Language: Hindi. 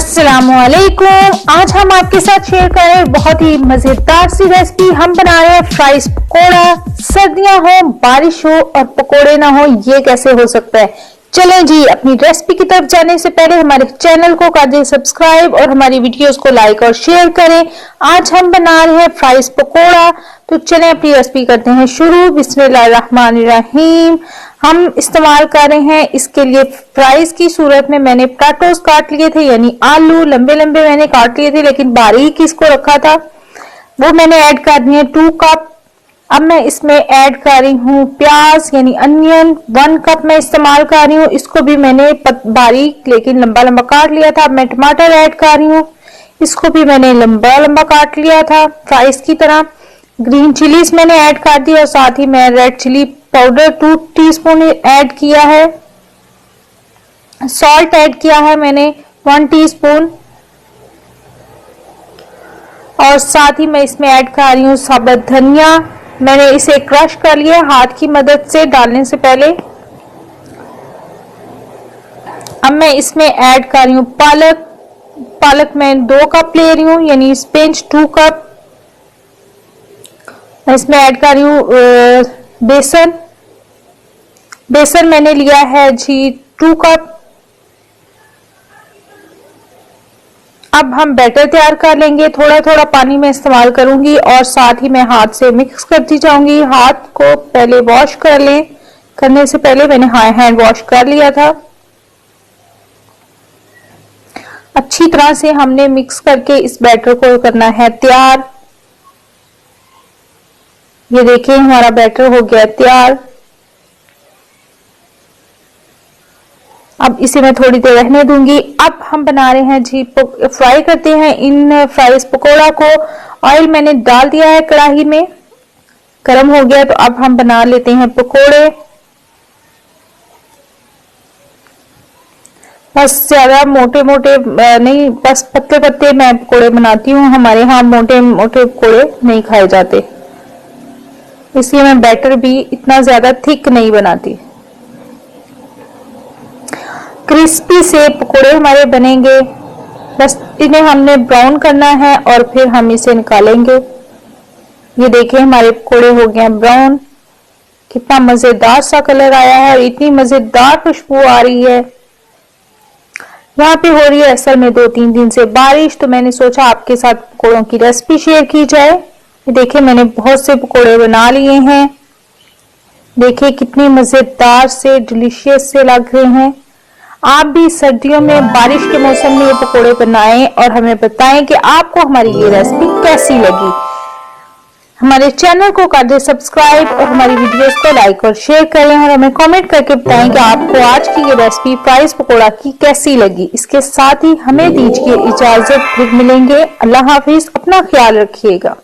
अस्सलामुअलैकुम। आज हम आपके साथ शेयर कर रहे हैं बहुत ही मजेदार सी रेसिपी। हम बना रहे हैं फ्राइज पकोड़ा। सर्दियां हो, बारिश हो और पकोड़े ना हो, ये कैसे हो सकता है। चलें जी, अपनी रेसिपी की तरफ जाने से पहले हमारे चैनल को कर दें सब्सक्राइब और हमारी वीडियोस को लाइक और शेयर करें। आज हम बना रहे हैं फ्राइज पकोड़ा, तो चलें अपनी रेसिपी करते हैं शुरू। बिस्मिल्लाहिर्रहमानिर्रहीम। हम इस्तेमाल कर रहे हैं इसके लिए फ्राइज की सूरत में मैंने पोटैटोस काट लिए थे, यानी आलू लंबे लंबे मैंने काट लिए थे, लेकिन बारीक इसको रखा था, वो मैंने ऐड कर दिए 2 कप। अब मैं इसमें ऐड कर रही हूँ प्याज यानी अनियन 1 कप मैं इस्तेमाल कर रही हूँ। इसको भी मैंने बारीक लेकिन लंबा लंबा काट लिया था। अब मैं टमाटर ऐड कर रही हूँ, इसको भी मैंने लंबा लंबा काट लिया था फ्राइज की तरह। ग्रीन चिलीज मैंने ऐड कर दी और साथ ही मैं red chili powder 2 teaspoon add किया है। सॉल्ट ऐड किया है मैंने 1 टीस्पून और साथ ही मैं इसमें ऐड कर रही हूँ साबुत धनिया। मैंने इसे क्रश कर लिया हाथ की मदद से डालने से पहले। अब मैं इसमें ऐड कर रही हूँ पालक मैं 2 कप ले रही हूँ, यानी स्पिनच 2 कप। मैं इसमें ऐड कर रही हूँ बेसन मैंने लिया है जी 2 कप। अब हम बैटर तैयार कर लेंगे। थोड़ा थोड़ा पानी में इस्तेमाल करूंगी और साथ ही मैं हाथ से मिक्स करती जाऊंगी। हाथ को पहले वॉश कर लें, करने से पहले मैंने हैंड वॉश कर लिया था। अच्छी तरह से हमने मिक्स करके इस बैटर को करना है तैयार। ये देखिए हमारा बैटर हो गया तैयार। अब इसे मैं थोड़ी देर रहने दूंगी। अब हम बना रहे हैं जी, फ्राई करते हैं इन फ्राइज पकोड़ा को। ऑयल मैंने डाल दिया है कढ़ाई में, गर्म हो गया, तो अब हम बना लेते हैं पकोड़े। बस ज्यादा मोटे मोटे नहीं, बस पतले पतले मैं पकोड़े बनाती हूँ। हमारे यहाँ मोटे मोटे पकोड़े नहीं खाए जाते, इसलिए मैं बैटर भी इतना ज्यादा थिक नहीं बनाती। क्रिस्पी से पकोड़े हमारे बनेंगे। बस इन्हें हमने ब्राउन करना है और फिर हम इसे निकालेंगे। ये देखिए हमारे पकोड़े हो गए ब्राउन। कितना मजेदार सा कलर आया है और इतनी मजेदार खुशबू आ रही है। यहाँ पे हो रही है असल में 2-3 दिन से बारिश, तो मैंने सोचा आपके साथ पकोड़ों की रेसिपी शेयर की जाए। ये देखिए मैंने बहुत से पकोड़े बना लिए हैं। देखिए कितनी मजेदार से डिलीशियस से लग रहे हैं। आप भी सर्दियों में बारिश के मौसम में ये पकोड़े बनाएं और हमें बताएं कि आपको हमारी ये रेसिपी कैसी लगी। हमारे चैनल को कर दें सब्सक्राइब और हमारी वीडियोस को लाइक और शेयर करें और हमें कमेंट करके बताएं कि आपको आज की ये रेसिपी फ्राइज पकोड़ा की कैसी लगी। इसके साथ ही हमें दीजिए इजाजत, फिर मिलेंगे। अल्लाह हाफिज, अपना ख्याल रखिएगा।